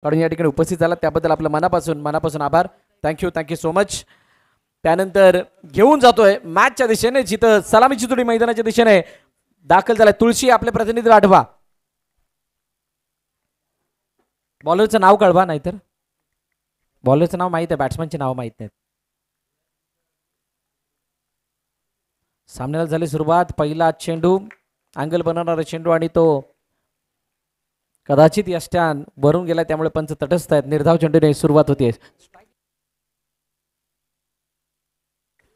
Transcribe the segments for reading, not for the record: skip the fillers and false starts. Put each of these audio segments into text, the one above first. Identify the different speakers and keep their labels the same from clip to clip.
Speaker 1: काढून या ठिकाणी उपस्थित झाला त्याबद्दल आपलं मनापासून आभार. Thank you so much. त्यानंतर घेऊन जातोय मॅचच्या दिशेने, जिथं सलामीची जोडी मैदानाच्या दिशेने दाखल झालाय. तुळशी आपले प्रतिनिधी आठवा. बॉलरचं नाव कळवा, नाहीतर बॉलरचं नाव माहित आहे, बॅट्समनचे नाव माहित नाहीत. सामन्याला झाली सुरुवात. पहिला चेंडू अँगल बनवणारा चेंडू आणि तो कदाचित यष्ट्यान भरून गेला, त्यामुळे पंच तटस्थ आहेत. निर्धाव चेंडूने सुरुवात होते.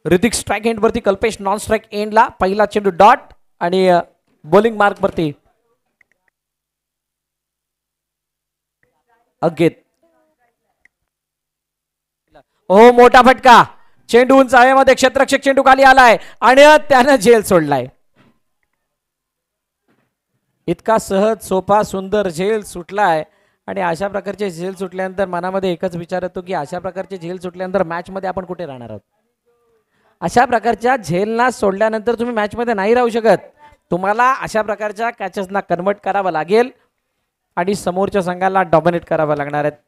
Speaker 1: ऋतिक स्ट्राइक एंड वरती, कल्पेश नॉन स्ट्राइक एंडला. पहिला चेंडू डॉट आणि बॉलिंग मार्क वरती अगेत. ओ मोठा फटका. चेंडू उंच हवेमध्ये, क्षेत्ररक्षक चेंडू खाली आलाय आणि त्यानं झेल सोडलाय. इतका सहज सोपा सुंदर झेल सुटलाय. आणि अशा प्रकारचे झेल सुटल्यानंतर मनामध्ये एकच विचार येतो की अशा प्रकारचे झेल सुटल्यानंतर मॅच मध्ये आपण कुठे राहणार आहोत. अशा प्रकारच्या झेलना सोडल्यानंतर तुम्ही मॅच मध्ये नाही राहू शकत. तुम्हाला अशा प्रकारच्या कॅचेसना कन्वर्ट करावं लागेल आणि समोरच्या संघाला डॉमिनेट करावं लागणार आहेत.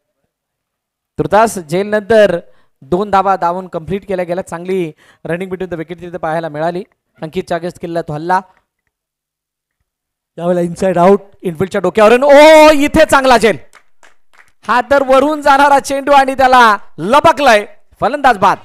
Speaker 1: तुर्तास झेल नंतर 2 धावा धावून कंप्लीट केल्या गेल्या. चांगली रनिंग बिटवीन द विकेट तिथे पाहायला मिळाली. अंकित चागेस किल्ला तो हल्ला त्यावेळेला इनसाइड आउट इनफिल्डच्या डोक्यावरून. ओ इथे चांगला झेल. हा तर वरून जाणारा चेंडू आणि त्याला लपकलाय. फलंदाज बाद.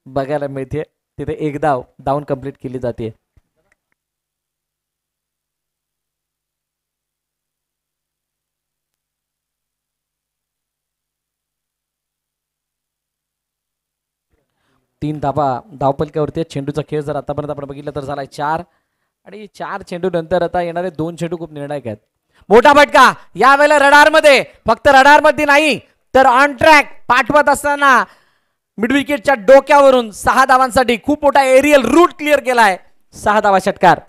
Speaker 1: बघायला मिळते तिथे एक धाव धावून कंप्लीट केली जाते. तीन धावा धावपलक्यावरती. चेंडूचा खेळ जर आतापर्यंत आपण बघितलं तर झालाय 4 आणि 4 चेंडू नंतर आता येणारे 2 चेंडू खूप निर्णायक आहेत. मोठा फटका यावेळेला रडार मध्ये, फक्त रडार मध्ये नाही तर ऑन ट्रॅक पाठवत असताना मिड विकेटच्या डोक्यावरून 6 धावांसाठी खूप मोठा एरियल रूट क्लिअर केलाय. 6 धावा षटकार.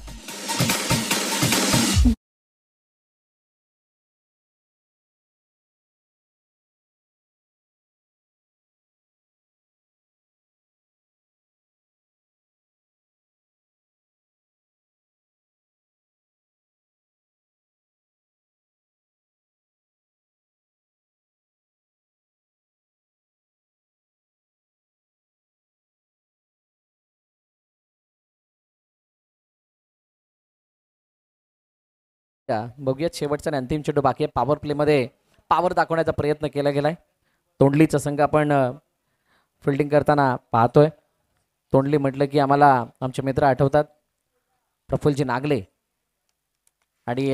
Speaker 1: बघूयात शेवटचा आणि अंतिम चेंडू बाकी आहे. पॉवर प्ले मध्ये पॉवर दाखवण्याचा प्रयत्न केला गेलाय. तोंडलीचा संघ आपण फिल्डिंग करताना पाहतोय. तोंडली म्हटलं की आम्हाला आमचे मित्र आठवतात, प्रफुल्लजी नागले, आणि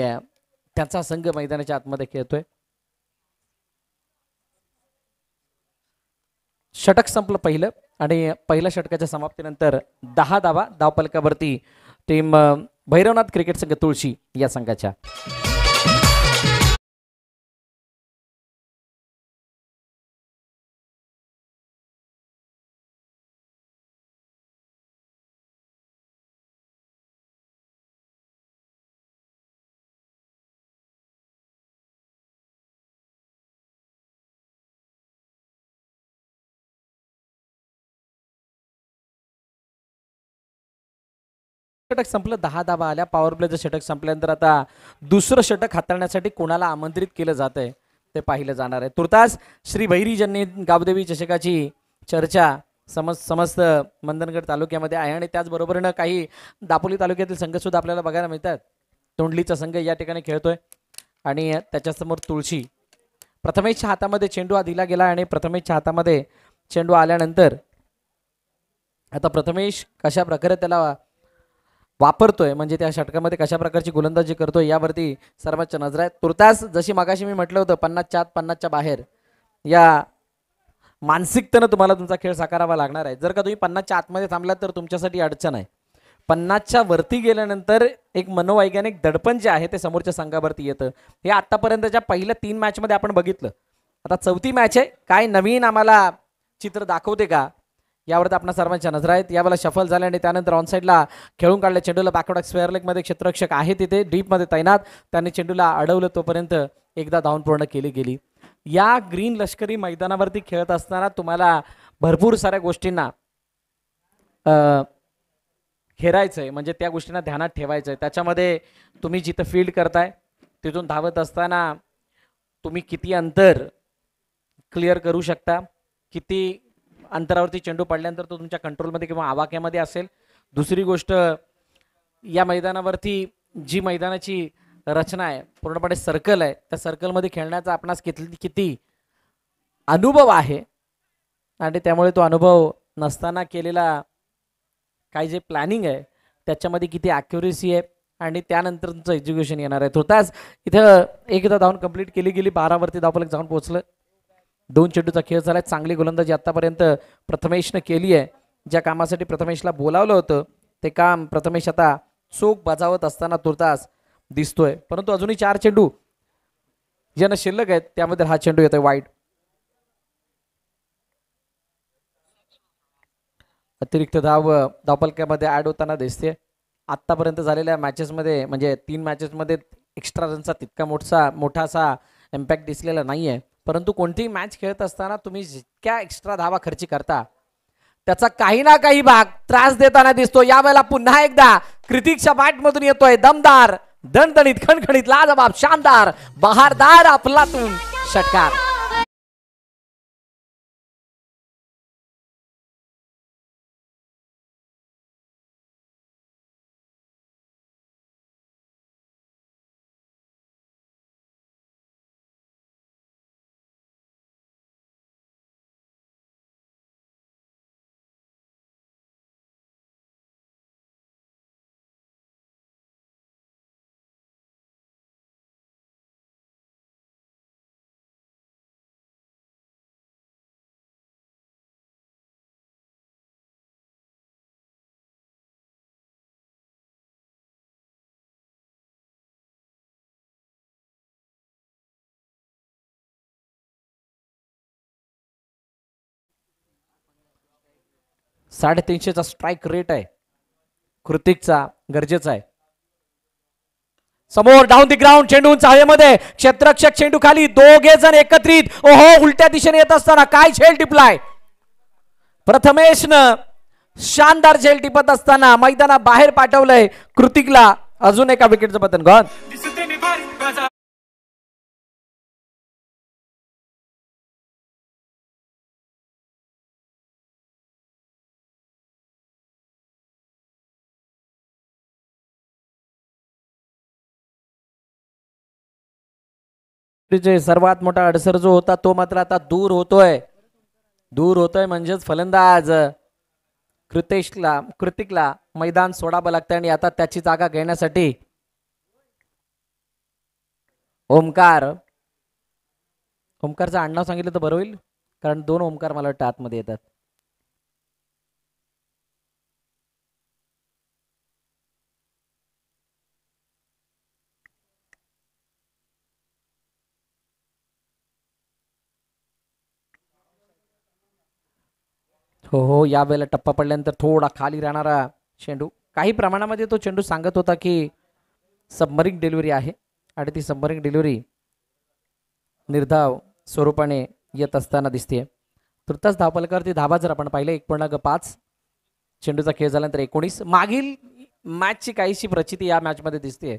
Speaker 1: त्याचा संघ मैदानाच्या आतमध्ये खेळतोय. षटक संपलं पहिलं आणि पहिल्या षटकाच्या समाप्तीनंतर 10 धावा धावपलकावरती टीम भैरवनाथ क्रिकेट संघ तुळशी या संघाच्या. षटक संपलं, 10 धावा आल्या. पॉवर प्लेचं षटक संपल्यानंतर आता दुसरं षटक हाताळण्यासाठी कोणाला आमंत्रित केलं जात आहे ते पाहिलं जाणार आहे. तुर्तास श्री भैरीजन्य गावदेवी चषकाची चर्चा समस्त मंदनगड तालुक्यामध्ये आहे आणि त्याचबरोबरीनं काही दापोली तालुक्यातील संघ सुद्धा आपल्याला बघायला मिळतात. तोंडलीचा संघ या ठिकाणी खेळतोय आणि त्याच्यासमोर तुळशी. प्रथमेशच्या हातामध्ये चेंडू हा दिला गेला आणि प्रथमेशच्या हातामध्ये चेंडू आल्यानंतर आता प्रथमेश कशा प्रकारे त्याला वापरतोय, म्हणजे त्या षटकामध्ये कशा प्रकारची गोलंदाजी करतोय यावरती सर्वांच्या नजर आहेत. तुर्तास जशी मागाशी मी म्हटलं होतं 50च्या आत 50च्या बाहेर या मानसिकतेनं तुम्हाला तुमचा खेळ साकारावा लागणार आहे. जर का तुम्ही 50च्या आतमध्ये थांबलात तर तुमच्यासाठी अडचण आहे. 50च्या वरती गेल्यानंतर एक मनोवैज्ञानिक दडपण जे आहे ते समोरच्या संघावरती येतं. हे आतापर्यंतच्या पहिल्या 3 मॅचमध्ये आपण बघितलं. आता 4थी मॅच आहे, काय नवीन आम्हाला चित्र दाखवते का यावरती आपल्या सर्वांच्या नजर आहेत. यावेळेला शफल झाले आणि त्यानंतर ऑनसाईडला खेळून काढले चेंडूला. बॅकवर्ड स्क्वेअर लेगमध्ये क्षेत्ररक्षक आहे तिथे डीपमध्ये तैनात, त्यांनी चेंडूला अडवलं. तोपर्यंत एकदा धावून पूर्ण केली गेली. या ग्रीन लष्करी मैदानावरती खेळत असताना तुम्हाला भरपूर साऱ्या गोष्टींना खेळायचंय, म्हणजे त्या गोष्टींना ध्यानात ठेवायचंय. त्याच्यामध्ये तुम्ही जिथं फील्ड करताय तिथून धावत असताना तुम्ही किती अंतर क्लिअर करू शकता, किती अंतरावरती चेंडू पडल्यानंतर तो तुमच्या कंट्रोलमध्ये किंवा आवाक्यामध्ये असेल. दुसरी गोष्ट, या मैदानावरती जी मैदानाची रचना आहे पूर्णपणे सर्कल आहे, त्या सर्कलमध्ये खेळण्याचा आपणास किती अनुभव आहे आणि त्यामुळे तो अनुभव नसताना केलेला काही जे प्लॅनिंग आहे त्याच्यामध्ये किती ॲक्युरेसी आहे आणि त्यानंतर तुमचं एक्झिक्युशन येणार आहे. तुर्तास इथं एकदा धावून कंप्लीट केली गेली, 12वरती धावफलक जाऊन पोहोचलं. 2 चेंडूचा खेळ झाला. चांगली गोलंदाजी आतापर्यंत प्रथमेशनं केली आहे. ज्या कामासाठी प्रथमेशला बोलावलं होतं ते काम प्रथमेश आता चोख बजावत असताना तुर्तास दिसतोय. परंतु अजूनही 4 चेंडू ज्यांना शिल्लक आहेत त्यामध्ये हा चेंडू येतोय वाईड. अतिरिक्त धावफलकामध्ये ऍड होताना दिसते. आतापर्यंत झालेल्या मॅचेसमध्ये म्हणजे 3 मॅचेसमध्ये एक्स्ट्रा रनचा तितका मोठासा इम्पॅक्ट दिसलेला नाहीये. परंतु कोणतीही मॅच खेळत असताना तुम्ही जितक्या एक्स्ट्रा धावा खर्ची करता त्याचा काही ना काही भाग त्रास देताना दिसतो. यावेळेला पुन्हा एकदा कृतिकच्या बॅटमधून येतोय दमदार, दणदणीत, खणखणीत, लाजबाब, शानदार, बहारदार अफलातून षटकार. .350चा स्ट्राईक रेट आहे कृतिकचा, गरजेचा आहे. समोर डाऊन दी ग्राउंड, चेंडू उंच हवेमध्ये, क्षेत्ररक्षक चेंडू खाली, दोघे जण एकत्रित. ओहो, उलट्या दिशेने येत असताना काय झेल टिपलाय प्रथमेशनं. शानदार झेल टिपत असताना मैदाना बाहेर पाठवलंय कृतिकला. अजून एका विकेटचं पतन गॉन. सर्वात मोठा अडसर जो होता तो मात्र आता दूर होतोय म्हणजेच फलंदाज कृतिकला मैदान सोडावं लागतं आणि आता त्याची जागा घेण्यासाठी ओमकारचं आडनाव सांगितलं तर बरं होईल, कारण 2 ओमकार मला वाटतं आतमध्ये येतात. हो, यावेळेला टप्पा पडल्यानंतर थोडा खाली राहणारा चेंडू. काही प्रमाणामध्ये तो चेंडू सांगत होता की सबमरीन डिलिव्हरी आहे आणि ती सबमरीन डिलिव्हरी निर्धाव स्वरूपाने येत असताना दिसते. तुर्तास धावफलकावरती धावा जर आपण पाहिले 1.5, चेंडूचा खेळ झाल्यानंतर 19. मागील मॅचची काहीशी प्रचिती या मॅचमध्ये दिसते.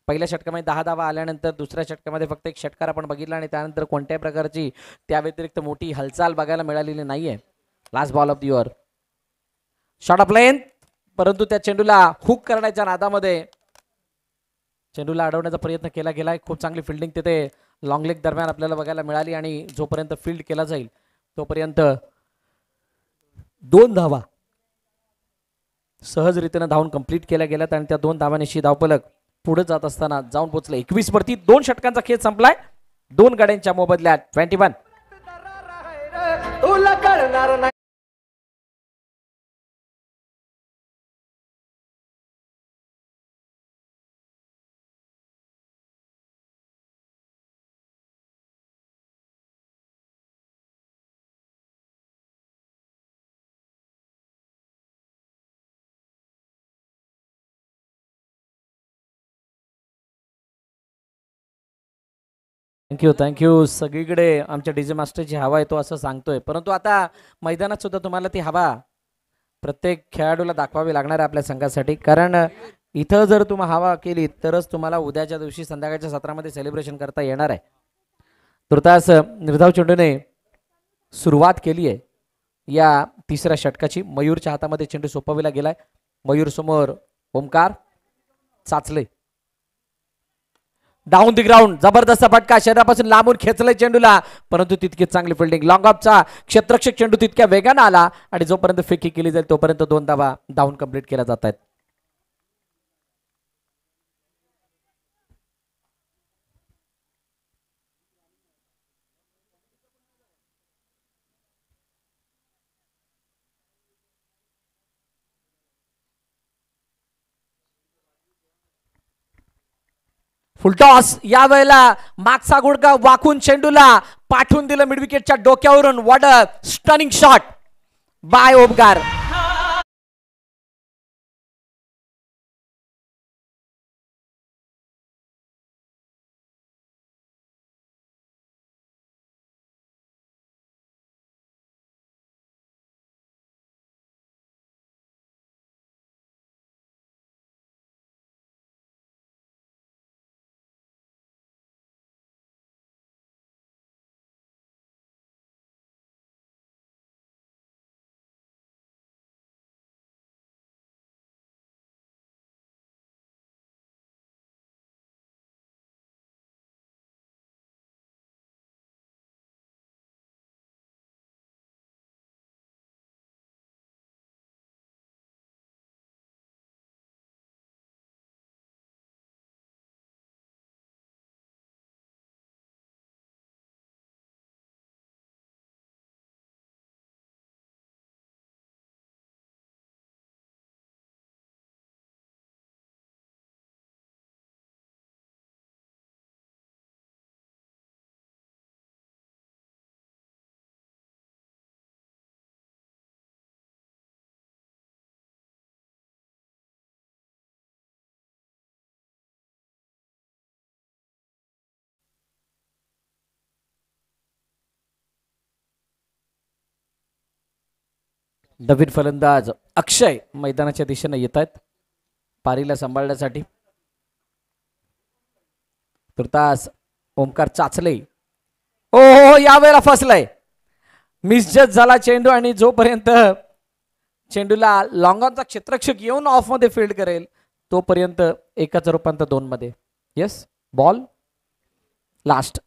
Speaker 1: पहिल्या षटकामध्ये 10 धावा आल्यानंतर दुसऱ्या षटकामध्ये फक्त एक षटकार आपण बघितला आणि त्यानंतर कोणत्याही प्रकारची त्या व्यतिरिक्त मोठी हालचाल बघायला मिळालेली नाहीये. Last ball of the over, shot of length, परंतु त्या चेंडूला हुक करण्याच्या नादामध्ये चेंडूला अडवण्याचा प्रयत्न केला गेलाय. खूप चांगली फिल्डिंग तिथे लॉंग लेग दरम्यान आपल्याला बघायला मिळाली आणि जोपर्यंत फील्ड केला जाईल तोपर्यंत 2 धावा सहजरीतीने धावून कंप्लीट केल्या गेल्यात आणि त्या 2 धावांशी धावफलक पुढे जात असताना जाऊन पोहोचले 21 वरती. 2 षटकांचा खेळ संपलाय 2 गाड्यांच्या मोबदल्यात 21. थँक्यू. सगळीकडे आमच्या डीजे मास्टरची हवा आहे तो असं सांगतोय, परंतु आता मैदानात सुद्धा तुम्हाला ती हवा प्रत्येक खेळाडूला दाखवावी लागणार आहे आपल्या संघासाठी. कारण इथं जर तुम्ही हवा केली तरच तुम्हाला उद्याच्या दिवशी संध्याकाळच्या सत्रामध्ये सेलिब्रेशन करता येणार आहे. तुर्तास निर्धाव चेंडूने सुरुवात केली आहे या तिसऱ्या षटकाची. मयूरच्या हातामध्ये चेंडू सोपविला गेलाय. मयूर समोर ओमकार चाचले, डाऊन द ग्राउंड, जबरदस्त फटका, शरीरापासून लांबून खेचलंय चेंडूला, परंतु तितकी चांगली फिल्डिंग. लॉंग ऑफचा क्षेत्ररक्षक चेंडू तितक्या वेगाने आला आणि जोपर्यंत फेकी केली जाईल तोपर्यंत 2 धावा धावून कंप्लीट केल्या जात आहेत. फुलटॉस, या वेळेला मागचा गुडघा वाकून चेंडूला पाठवून दिलं मिड विकेटच्या डोक्यावरून. What a stunning shot by Omkar. नवीन फलंदाज अक्षय मैदानाच्या दिशेने येत आहेत पारीला सांभाळण्यासाठी. तुर्तास ओमकार चाचले, ओ यावेळेला फसलाय, मिसजज झाला चेंडू आणि जोपर्यंत चेंडूला लॉंगॉनचा क्षेत्ररक्षक येऊन ऑफ मध्ये फील्ड करेल तोपर्यंत एकाच रूपांतर 2 मध्ये. येस, बॉल लास्ट,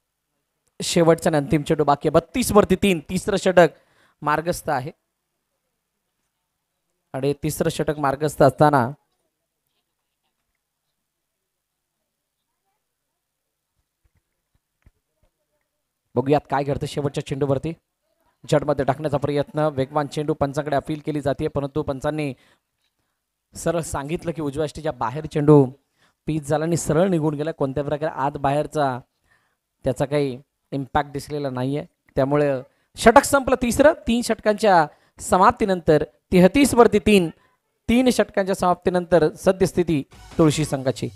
Speaker 1: शेवटचा अंतिम चेंडू बाकी 32 वरती 3. तिसरं षटक मार्गस्थ आहे आणि तिसरं षटक मार्गस्थ असताना बघूयात काय घडतं. शेवटच्या चेंडूवरती जडमध्ये टाकण्याचा प्रयत्न, वेगवान चेंडू पंचांकडे अपील केली जाते, परंतु पंचांनी सरळ सांगितलं की उजव्या यष्टीच्या बाहेर चेंडू पीच झाला आणि सरळ निघून गेला. कोणत्या प्रकारे आत बाहेरचा त्याचा काही इम्पॅक्ट दिसलेला नाहीये. त्यामुळे षटक संपलं तिसरं. 3 षटकांच्या समाप्तीनंतर 33 वरती 3 षटकांच्या समाप्तीनंतर सद्यस्थिती तुळशी संघाची.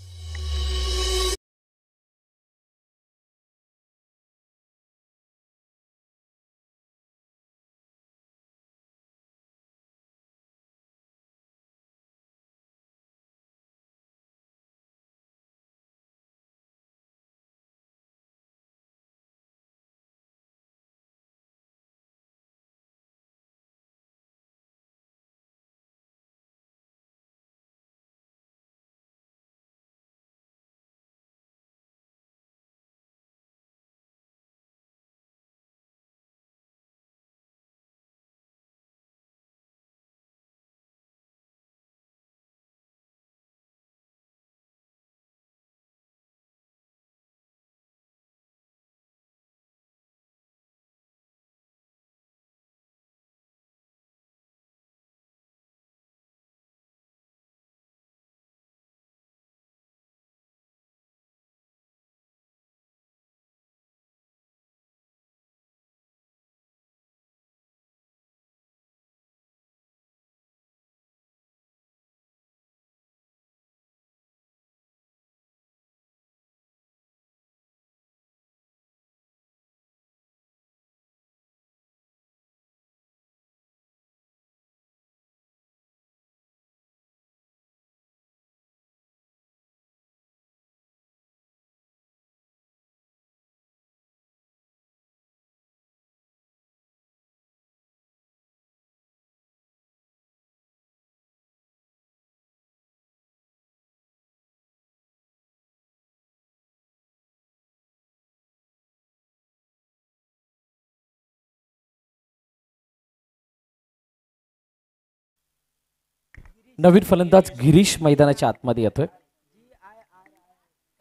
Speaker 1: नवीन फलंदाज गिरीश मैदानाच्या आतमध्ये येतोय.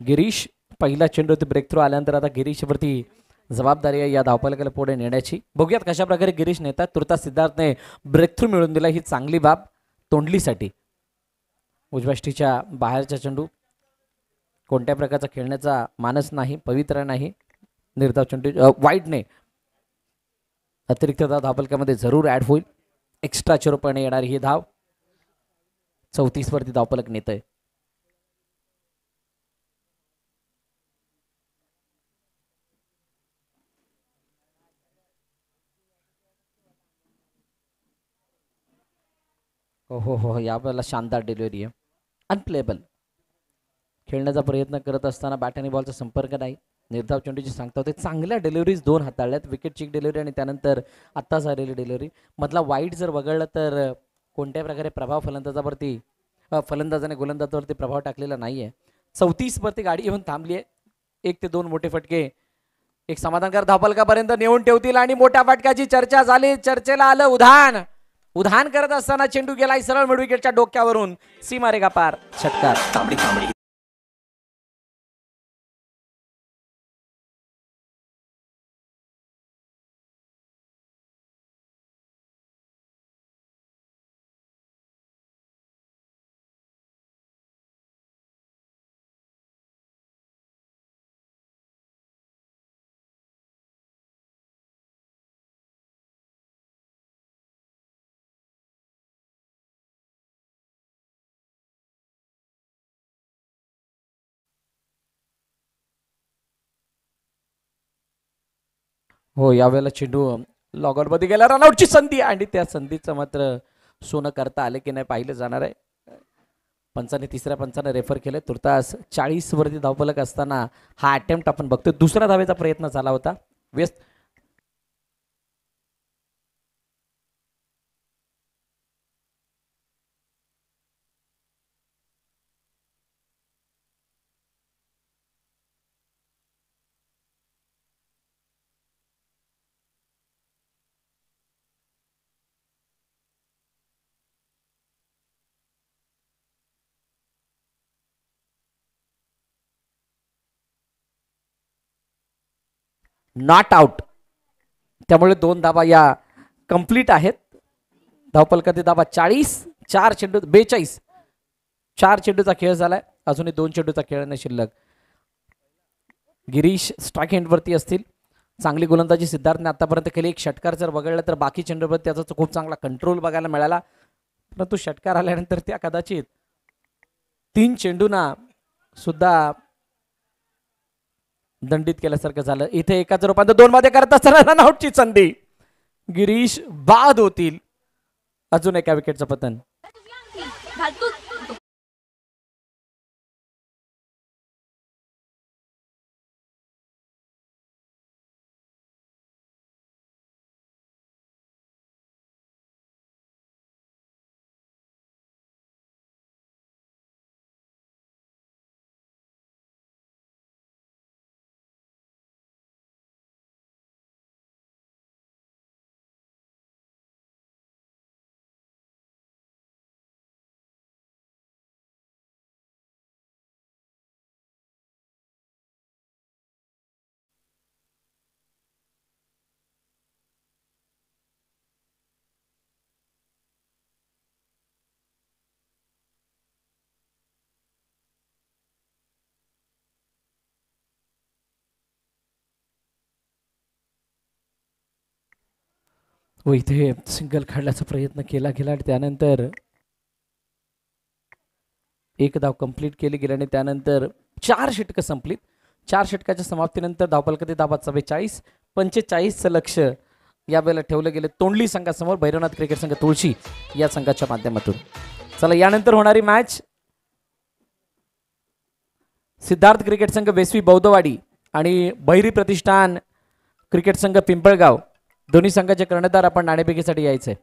Speaker 1: गिरीश पहिला चेंडूवरती ब्रेक थ्रू आल्यानंतर आता गिरीशवरती जबाबदारी आहे या धावपलकाला पुढे नेण्याची. बघूयात कशा प्रकारे गिरीश नेतात. तुर्तास सिद्धार्थने ब्रेक थ्रू मिळवून दिला, ही चांगली बाब तोंडलीसाठी. उजव्याष्टीच्या बाहेरचा चेंडू, कोणत्या प्रकारचा खेळण्याचा मानस नाही, पवित्र नाही. निर्धाव चेंडू वाईडने अतिरिक्त धाव धावपलकामध्ये जरूर ऍड होईल. एक्स्ट्राच्या रूपाने येणारी ही धाव 34 वरती धावपलक नेत आहे. हो, यावेळेला शानदार डिलिव्हरी आहे. अनप्लेबल खेळण्याचा प्रयत्न करत असताना बॅट आणि बॉलचा संपर्क नाही. निर्धाव चेंडूची सांगता होते. चांगल्या डिलिव्हरीज दोन हाताळल्यात. विकेट चिक डिलिव्हरी आणि त्यानंतर आत्ताच आलेली डिलिव्हरी. मधला वाईट जर वगळलं तर कोणत्या प्रकारे प्रभाव फलंदाजाने गोलंदाजावरती प्रभाव टाकलेला नाहीये. 34 वरती गाडी येऊन थांबली आहे. 1 ते 2 मोठे फटके एक समाधानकार धावपलकापर्यंत नेऊन ठेवतील आणि मोठ्या फटक्याची चर्चा झाली. चर्चेला आलं उधाण करत असताना चेंडू गेलाय सरळ मिड विकेटच्या डोक्यावरून. सीमारेखा पार, षटकार. हो, यावेळेला चेंडू लॉगआउट मध्ये गेला. रनआउटची संधी आणि त्या संधीचं मात्र सोनं करता आले की नाही पाहिलं जाणार आहे. पंचाने तिसऱ्या पंचाने रेफर केले. तुर्तास 40 वरती धावपलक असताना हा अटेम्प्ट आपण बघतोय. दुसऱ्या धावेचा प्रयत्न झाला होता. वेस्ट नॉट आउट, त्यामुळे 2 धाबा या कंप्लीट आहेत. धावपलकातील धाबा 40. 4 चेंडू 42. 4 चेंडूचा खेळ झालाय. अजूनही 2 चेंडूचा खेळ शिल्लक. गिरीश स्ट्राईक हँड वरती असतील. चांगली गोलंदाजी सिद्धार्थने आतापर्यंत केली. एक षटकार जर वगळला तर बाकी चेंडूवर त्याचा खूप चांगला कंट्रोल बघायला मिळाला. परंतु षटकार आल्यानंतर त्या कदाचित 3 चेंडूंना सुद्धा दंडित केल्यासारखं झालं. इथे एकाच रूपांतर 2 मध्ये करत असताना रनआउटची संधी. गिरीश बाद होतील. अजून एका विकेटचं पतन. व इथे सिंगल काढण्याचा प्रयत्न केला गेला आणि त्यानंतर एक धाव कंप्लीट केली गेली आणि त्यानंतर 4 षटकं संपलीत. 4 षटकाच्या समाप्तीनंतर धावपलकातील धाबा 44. 45चं लक्ष यावेळेला ठेवलं गेलं तोंडली संघासमोर. भैरवनाथ क्रिकेट संघ तुळशी या संघाच्या माध्यमातून. चला, यानंतर होणारी मॅच सिद्धार्थ क्रिकेट संघ वेसवी बौद्धवाडी आणि बहिरी प्रतिष्ठान क्रिकेट संघ पिंपळगाव, दोन्ही संघाचे कर्णधार आपण नाणेफेकीसाठी यायचे.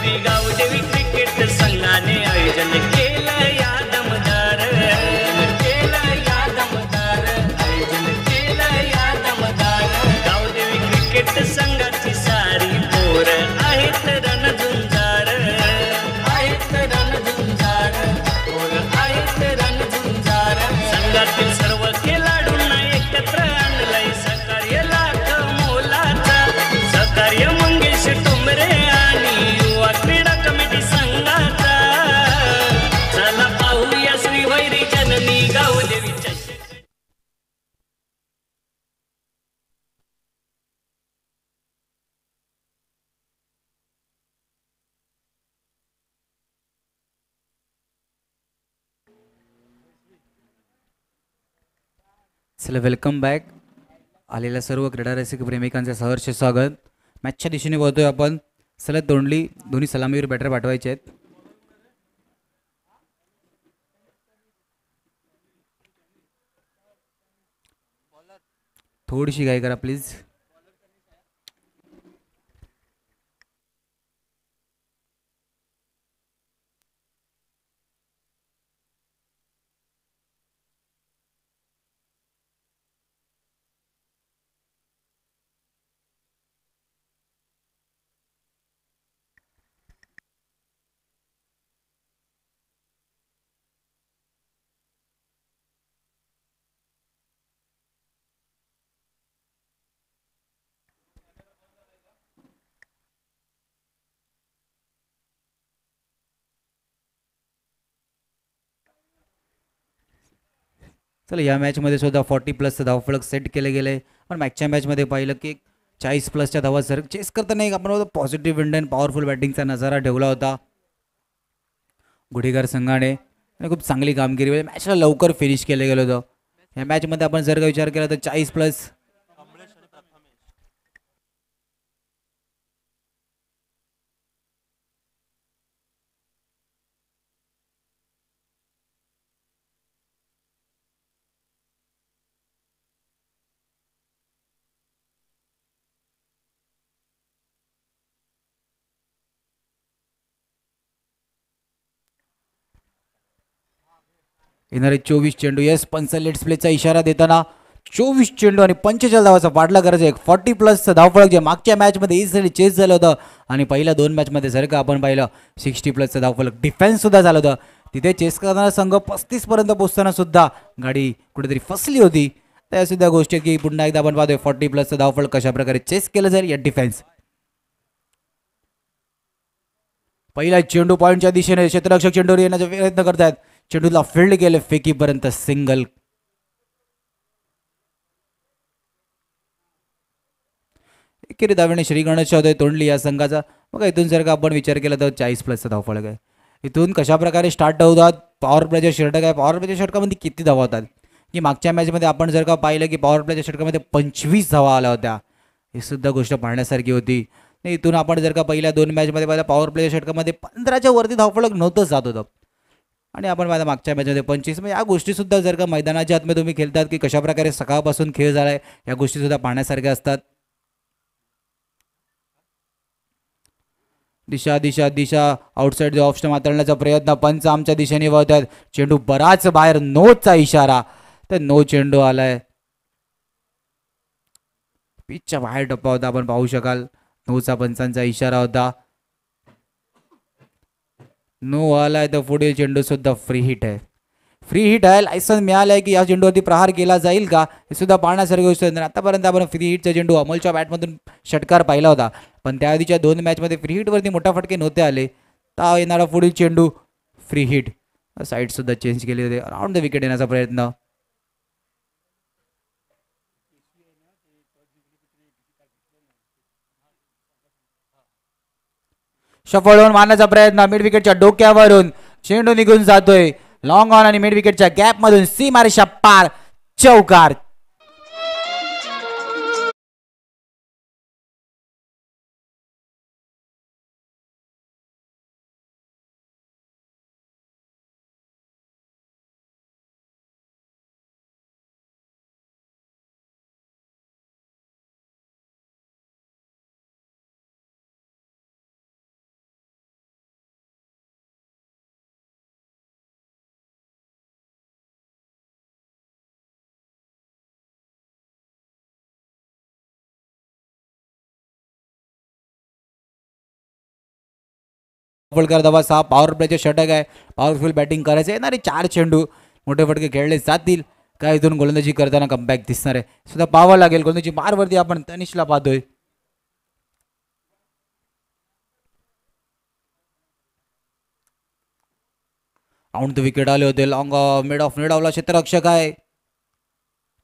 Speaker 2: शिवभैरी गावदेवी क्रिकेट संघाने आयोजन केलं या दमदार, आयोजन केलं या दमदार, आयोजन केलं या दमदार. गावदेवी क्रिकेट संघाची सारी पोर आहेत रणझुंजार, आहेत रणझुंजार, पोर आहेत रणझुंजार. संघातील सर्व खेळाडूंना एकत्र आणलंय सहकार्य लाख मोलाचा, सहकार्य मंगेश टोमरे आणि युवा क्रीडा कमिटी संघाचा. चला पाहूया श्रीभैरी जननी गावदेवी चषक.
Speaker 3: चला वेलकम बॅक. आलेल्या सर्व क्रीडा रसिक प्रेमिकांचे सहर्ष स्वागत. मॅचच्या दिशेने वळतोय आपण. सलग तोंडली दोन्ही सलामीवर बॅटर पाठवायचे आहेत. थोडीशी घाई करा प्लीज. चला या मॅचमध्ये सुद्धा 40+ धावफलक सेट केले गेले. पण मागच्या मॅचमध्ये पाहिलं की 40+ धावा सर चेस करताना एक आपण पॉझिटिव्ह विंड अँड पॉवरफुल बॅटिंगचा नजारा ठेवला होता गुढीगर संघाने आणि खूप चांगली कामगिरी. मॅचला लवकर फिनिश केलं गेलं होतं. या मॅचमध्ये आपण जर का विचार केला तर 40+. येणारे 24 चेंडू. येस पंच लेट्स प्लेचा इशारा देताना 24 चेंडू आणि 45 धावाचा पाठला करायचा. एक 40+ धावफलक जे मागच्या मॅचमध्ये इझिली चेस झालं होतं आणि पहिल्या 2 मॅचमध्ये जर का आपण पाहिलं 60+ धावफलक डिफेन्स सुद्धा झालं होतं. तिथे चेस करताना संघ 35 पर्यंत पोहोचताना सुद्धा गाडी कुठेतरी फसली होती. त्या सुद्धा गोष्टी की पुन्हा एकदा आपण पाहतोय 40+ धावफलक कशा प्रकारे चेस केलं जाईल या डिफेन्स. पहिला चेंडू पॉईंटच्या दिशेने क्षेत्ररक्षक चेंडूवर येण्याचा प्रयत्न करतायत. चेंडूला फील्ड केले फेकीपर्यंत सिंगल. एकेरी दावेने श्री गणेश होते तोंडली या संघाचा. बघा इथून जर का आपण विचार केला तर 40+ धावफलक आहे. इथून कशा प्रकारे स्टार्ट होतात. पॉवर प्लेच्या षटक आहे. पॉवर प्लेच्या षटकामध्ये किती धावा होतात की मागच्या मॅचमध्ये आपण जर का पाहिलं की पॉवर प्लेच्या षटकामध्ये 25 धावा आल्या होत्या. ही सुद्धा गोष्ट पाहण्यासारखी होती. इथून आपण जर का पहिल्या 2 मॅचमध्ये पाहिलं पॉवर प्लेच्या षटकामध्ये 15च्या वरती धावफलक नव्हतंच जात होतं आणि आपण पाहिलं मागच्या मॅचमध्ये 25. म्हणजे या गोष्टीसुद्धा जर का मैदानाच्या आतमध्ये तुम्ही खेळतात की कशाप्रकारे सकाळपासून खेळ झाला आहे या गोष्टीसुद्धा पाहण्यासारख्या असतात. दिशा दिशा दिशा आउटसाईड ऑफ स्टंप हाताळण्याचा प्रयत्न. पंच आमच्या दिशेने वळतात. चेंडू बराच बाहेर. नोचा इशारा. तर नो चेंडू आलाय. पिचच्या बाहेर टप्पा होता आपण पाहू शकाल. नोचा पंचांचा इशारा होता. नो आलाय तर पुढील चेंडू सुद्धा फ्री हिट आहे. फ्री हिट आहे. लायसन्स मिळालं आहे की या चेंडूवरती प्रहार केला जाईल का हे सुद्धा पाहण्यासारखी गोष्ट आहे. आतापर्यंत आपण फ्री हिटचा चेंडू अमोलच्या बॅटमधून षटकार पाहिला होता पण त्याआधीच्या 2 मॅचमध्ये फ्री हिटवरती मोठा फटके नव्हते आले. तर येणारा पुढील चेंडू फ्री हिट. साईड सुद्धा चेंज केले होते. अराउंड द विकेट येण्याचा प्रयत्न. शफल होऊन मारण्याचा प्रयत्न. मिड विकेटच्या डोक्यावरून चेंडू निघून जातोय. लॉंग ऑन आणि मिड विकेटच्या गॅप मधून सीमारेषा पार. चौकार. धावफलकर धावा 6 पॉवर प्लेचे षटक आहे. पॉवरफुल बॅटिंग करायचं येणारे 4 चेंडू मोठे फटके खेळले जातील. काय इथून गोलंदाजी करताना कमबॅक दिसणार आहे सुद्धा पाहावं लागेल. गोलंदाजी मारवरती आपण तनिषला पाहतोय. आउट द विकेट आले होते. लॉंग मिड ऑफ ला क्षेत्ररक्षक आहे.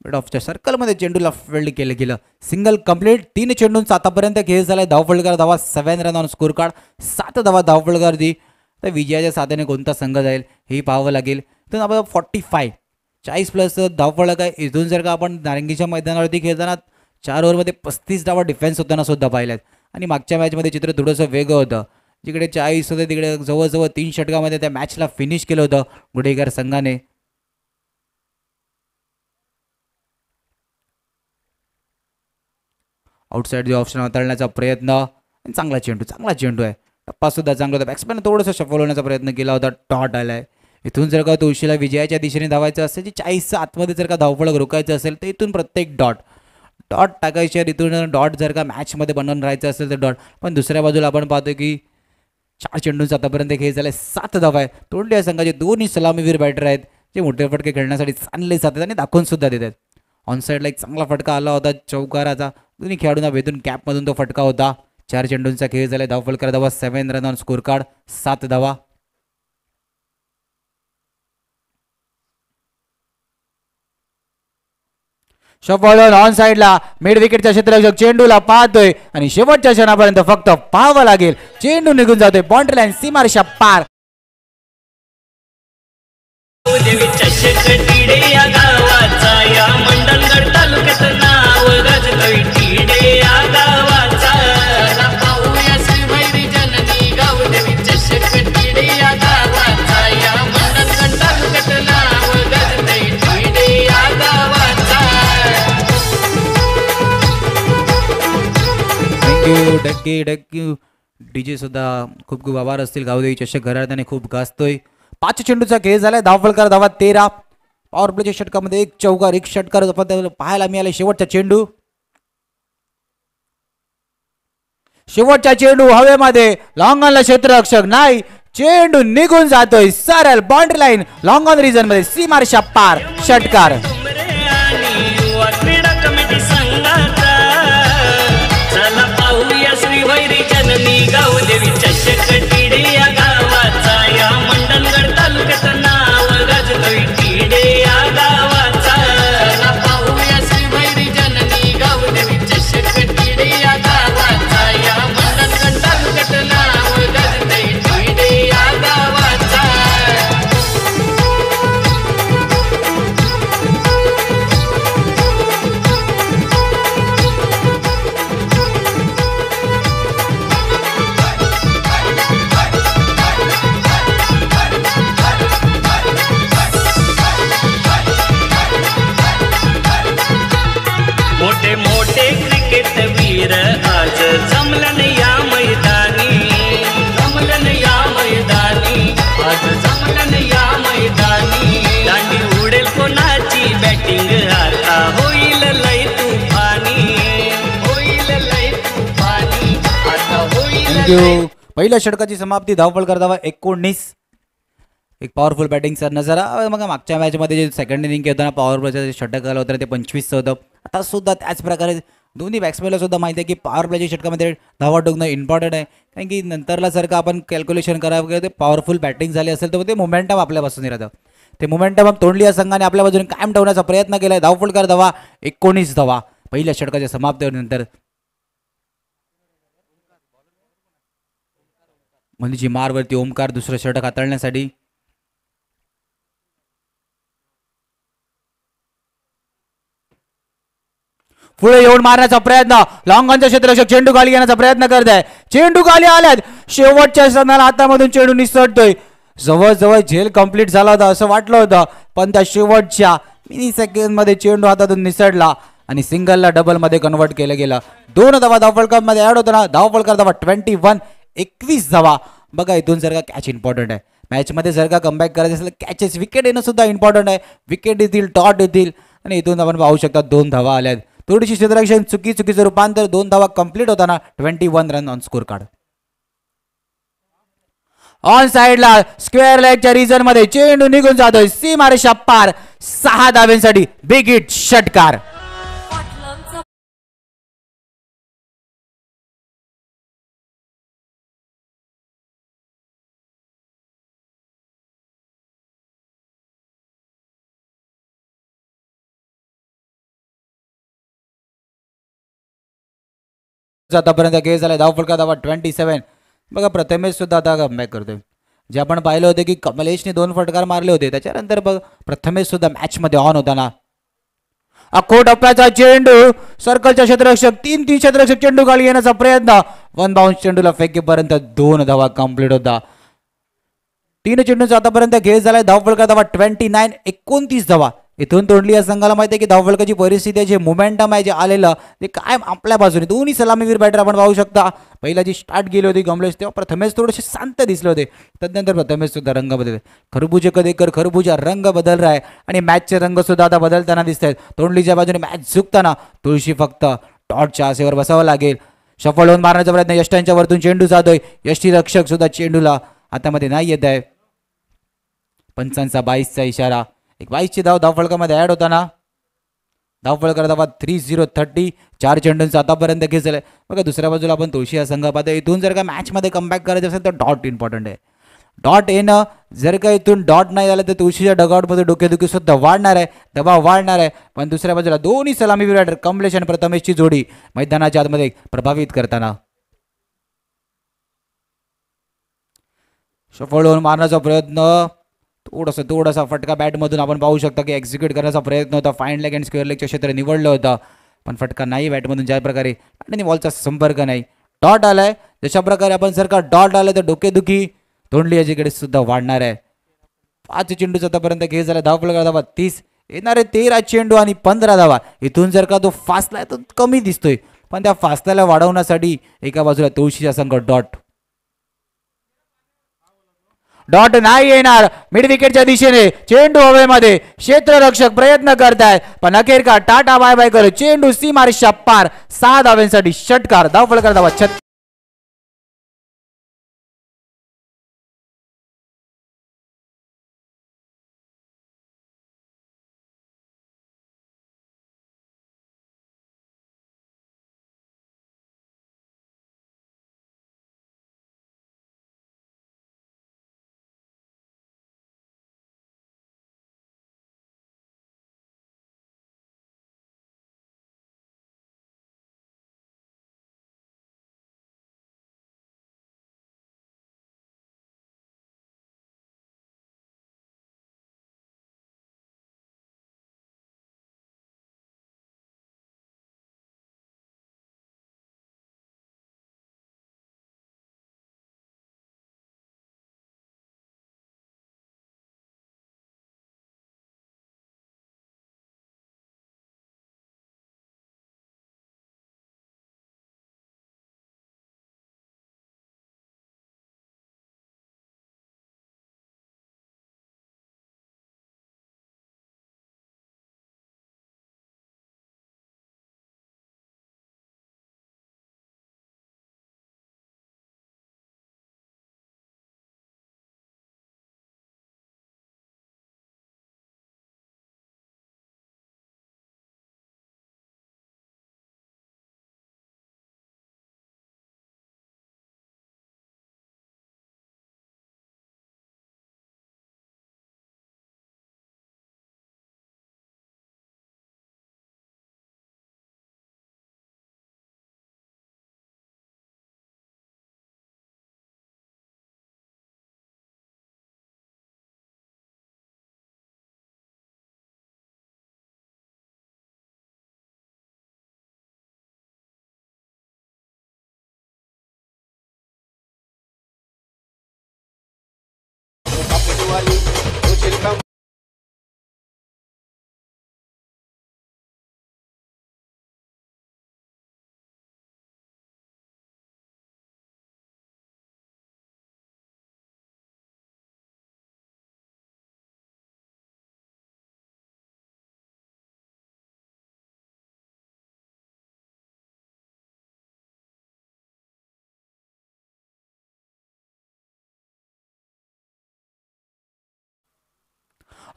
Speaker 3: मिड ऑफच्या सर्कलमध्ये चेंडूला फिल्ड केलं गेलं. Single complete. 3 चेंडूंचा आतापर्यंत खेळ झालाय. धावफलकर धावा 7 रन ऑन स्कोर कार्ड. 7 धावा धावफलकर दी. तर विजयाच्या साथीने कोणता संघ जाईल हे पाहावं लागेल. तर आपण 45 40 प्लस धावफलक आहे. इथून जर का आपण नारंगीच्या मैदानावरती खेळताना 4 ओव्हरमध्ये 35 धावा डिफेन्स होताना सुद्धा पाहिल्यात. आणि मागच्या मॅचमध्ये चित्र थोडंसं वेगळं होतं. जिकडे 40 होते तिकडे जवळजवळ 3 षटकामध्ये त्या मॅचला फिनिश केलं होतं गुडेकर संघाने. आउटसाईड ऑप्शन हाताळण्याचा प्रयत्न. चांगला चेंडू आहे. टप्पा सुद्धा चांगला होता. बॅट्समॅन थोडंसं शफल होण्याचा प्रयत्न केला होता. डॉट आलाय. इथून जर का तुळशीला विजयाच्या दिशेने धावायचं असेल, 40च्या आतमध्ये जर का धावफलक रोखायचं असेल तर इथून प्रत्येक डॉट टाकायचे. इथून डॉट जर का मॅचमध्ये बनवून राहायचं असेल तर डॉट. पण दुसऱ्या बाजूला आपण पाहतो की 4 चेंडूंचा आतापर्यंत खेळ झाला. 7 धावा आहे. तोंडली या संघाचे दोन्ही सलामीवीर बॅटर आहेत जे मोठे फटके खेळण्यासाठी चांगले जातात आणि दाखवून सुद्धा देतात. ऑन साईडला एक चांगला फटका आला होता चौकाराचा. दोन्ही खेळाडूंना भेटून कॅपमधून तो फटका होता. 4 चेंडूंचा खेळ झाला. धावफलकर धावा 7 रन ऑन स्कोर कार्ड. 7 धावा. शफल ऑन साईडला मिड विकेटच्या क्षेत्ररक्षक चेंडूला पाहतोय आणि शेवटच्या क्षणापर्यंत फक्त पाहावं लागेल. चेंडू निघून जातोय बाउंड्री लाईन सीमारेषा पार.
Speaker 2: देवी चषक टिडे या गावाचा, या मंडणगड तालुक्यात नाव गाजतोय टिडे या गावाचा. पाहूया श्रीभैरी जननी गावदेवी चषक टिडे या गावाचा, या मंडणगड तालुक्यात नाव गाजतोय टिडे या गावाचा.
Speaker 3: थँक्यू डीजे सुद्धा खूप खूप आभार असतील. गावदेवी चषक घराण्याने खूप गाजतोय. 5 चेंडूचा खेळ झालाय. धावफलकर धावा 13. पॉवर प्लेच्या षटकामध्ये 1 चौकार 1 षटकार पाहायला मिळाले. शेवटचा चेंडू हवेमध्ये. लॉंग ऑनला क्षेत्ररक्षक नाही. चेंडू निघून जातोय सरळ boundary line long on region मध्ये सीमारेषा पार. षटकार.
Speaker 2: क्रीडा कमिटी संघाचा, चला पाहूया श्रीभैरी जननी गावदेवी चषक टिडे या गावाचा, या मंडणगड तालुक्यात नाव गाजतोय टिडे या गावाचा. चला पाहूया श्रीभैरी जननी गावदेवी चषक टिडे या गावाचा, या मंडणगड तालुक्यात नाव गाजतोय टिडे या गावाचा. मोठे मोठे क्रिकेट वीर आज जमलन या मैदानी, जमलन या मैदानी, आज जमलन या मैदानी. दांडी उडेल कोणाची बॅटिंग आता होईल लय तुफानी, होईल लय तुफानी, आता होईल लय.
Speaker 3: पहिल्या षटकाची समाप्ती. धावफलकर धावा 19. एक पॉवरफुल बॅटिंगचा नजारा. मग मागच्या मॅचमध्ये जे सेकंड इनिंग खेळताना पॉवर प्लेचं षटक आलं होतं ते 25 होतं. आता सुद्धा त्याच प्रकारे दोन्ही बॅट्समॅनला सुद्धा माहिती आहे की पॉवर प्लेच्या षटकामध्ये धावा टोकणं इम्पॉर्टंट आहे. कारण की नंतरला जर का आपण कॅल्क्युलेशन करावं ते पॉवरफुल बॅटिंग झाली असेल तर ते मोमेंटम आपल्यापासून राहतं. ते मोमेंटम तोंडली या संघाने आपल्या बाजूने कायम ठेवण्याचा प्रयत्न केला आहे. धावफलकर धावा 19 धावा पहिल्या षटकाच्या समाप्तीनंतर. म्हणजे मारवरती ओमकार दुसरं षटक हाताळण्यासाठी. पुढे येऊन मारण्याचा प्रयत्न. लॉंग ऑनच्या क्षेत्ररक्षक चेंडू खाली येण्याचा प्रयत्न करत आहे. चेंडू खाली आल्यात. शेवटच्या क्षणाला हातामधून चेंडू निसटतोय. जवळजवळ झेल कंप्लीट झाला होता असं वाटलं होतं पण त्या शेवटच्या मिनी सेकंड मध्ये चेंडू हातातून निसटला आणि सिंगलला डबल मध्ये कन्वर्ट केलं गेलं. 2 धावा धावफलकर मध्ये ऍड होताना. धावफलकर धावा 21 धावा. बघा इथून जर का कॅच इम्पॉर्टंट आहे मॅचमध्ये. जर का कमबॅक करायचं असेल कॅचेस विकेट येणं सुद्धा इम्पॉर्टंट आहे. विकेट येतील डॉट येतील आणि इथून आपण पाहू शकता 2 धावा आल्यात. थोडीशी क्षेत्ररक्षण चुकीचं रूपांतर. 2 धावा कंप्लीट होताना 21 run on score card. On साइडला स्क्वेअर लेगच्या रिजन मध्ये चेंडू निघून जातोय सीमारेषा पार 6 धाव्यांसाठी बिग हिट षटकार. आतापर्यंत खेळ झालाय धावफलका धावा 27. बघा प्रथमेश सुद्धा आता कमबॅक करतोय. जे आपण पाहिलं होते की कमलेशने 2 फटकार मारले होते त्याच्यानंतर बघ प्रथमेश सुद्धा मॅच मध्ये ऑन होताना. अख्खो टप्प्याचा चेंडू सर्कलच्या क्षेत्ररक्षक 3 क्षेत्ररक्षक चेंडू खाली येण्याचा प्रयत्न वन बाउन्स चेंडूला फेकेपर्यंत 2 धावा कंप्लीट होता. 3 चेंडूचा आतापर्यंत खेळ झालाय धावफलका धावा 29. 29 धावा. इथून तोंडली या संघाला माहिती आहे की धावफलकाची परिस्थिती आहे जे मोमेंटम आहे जे आलेलं ते काय आपल्या बाजूने दोन्ही सलामीवीर बॅटर आपण पाहू शकता. पहिला जी स्टार्ट गेली होती कमलेश तेव्हा प्रथमेश थोडेसे शांत दिसले होते त्यानंतर प्रथमेश सुद्धा रंग बदलले. खरबूजे कदेकर खरबूजा रंग बदल रहा है आणि मॅचचे रंग सुद्धा आता बदलताना दिसत आहेत. तोंडलीच्या बाजूने मॅच झुकताना तुळशी फक्त डॉटच्या आशेवर बसावं लागेल. सफल होऊन मारण्याचा प्रयत्न यष्टांच्या वरतून चेंडू जातोय. यष्टी रक्षक सुद्धा चेंडूला हातामध्ये नाही येत आहे. पंचांचा 22चा इशारा. एक 22ची धावफलकामध्ये ऍड होताना धावफलका धावा 30-30. 4 चेंडूंचा आतापर्यंत खेळ झालाय. बघा दुसऱ्या बाजूला आपण तुळशी या संघ पाहतो. इथून जर का मॅचमध्ये कमबॅक करायचं असेल तर डॉट इम्पॉर्टंट आहे. डॉट येणं जर का इथून डॉट नाही झालं तर तुळशीच्या डगआउटमध्ये डोकेदुखी सुद्धा वाढणार आहे दबाव वाढणार आहे. पण दुसऱ्या बाजूला दोन्ही सलामी बॅटर कमलेश आणि प्रथमेशची जोडी मैदानाच्या आतमध्ये प्रभावित करताना सफल होऊन मारण्याचा प्रयत्न थोडासा फटका बॅटमधून आपण पाहू शकता की एक्झिक्यूट करण्याचा प्रयत्न होता. फाईन लेग अँड स्क्वेअर लेगच्या क्षेत्र निवडलं होतं पण फटका नाही बॅटमधून. ज्या प्रकारे आणि बॉलचा संपर्क नाही. डॉट आलाय जशा प्रकारे आपण जर का डॉट आलाय तर डोकेदुखी तोंडली याच्याकडे सुद्धा वाढणार आहे. 5 चेंडूचा आतापर्यंत खेळ झाला. धावफलका धावा 30. येणारे 13 चेंडू आणि 15 धावा. इथून जर का तो फासलाय तर कमी दिसतोय पण त्या फासल्याला वाढवण्यासाठी एका बाजूला तुळशीचा संघ डॉट नाही येणार. मिड विकेटच्या दिशेने चेंडू हवेमध्ये क्षेत्ररक्षक प्रयत्न करतायत पण अखेर का टाटा बाय बाय करत चेंडू सीमारेषा पार 6 धाव्यांसाठी षटकार. धावफलका धावा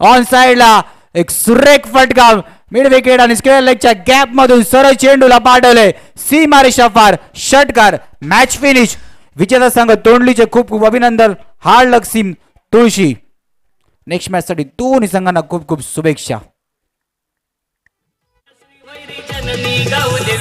Speaker 3: ऑन साइडला एक सुरेख फटका मिड विकेट आणि स्क्वेअर लेगच्या गॅप मधून सरळ चेंडूला पाठवले सीमारेषा पार षटकार मॅच फिनिश. विजेता संघ तोंडलीचे खूप खूप अभिनंदन. हार्ड लक सीम तुळशी. नेक्स्ट मॅच साठी दोन्ही संघांना खूप खूप शुभेच्छा.
Speaker 2: श्रीवैरी जननी गाऊ दे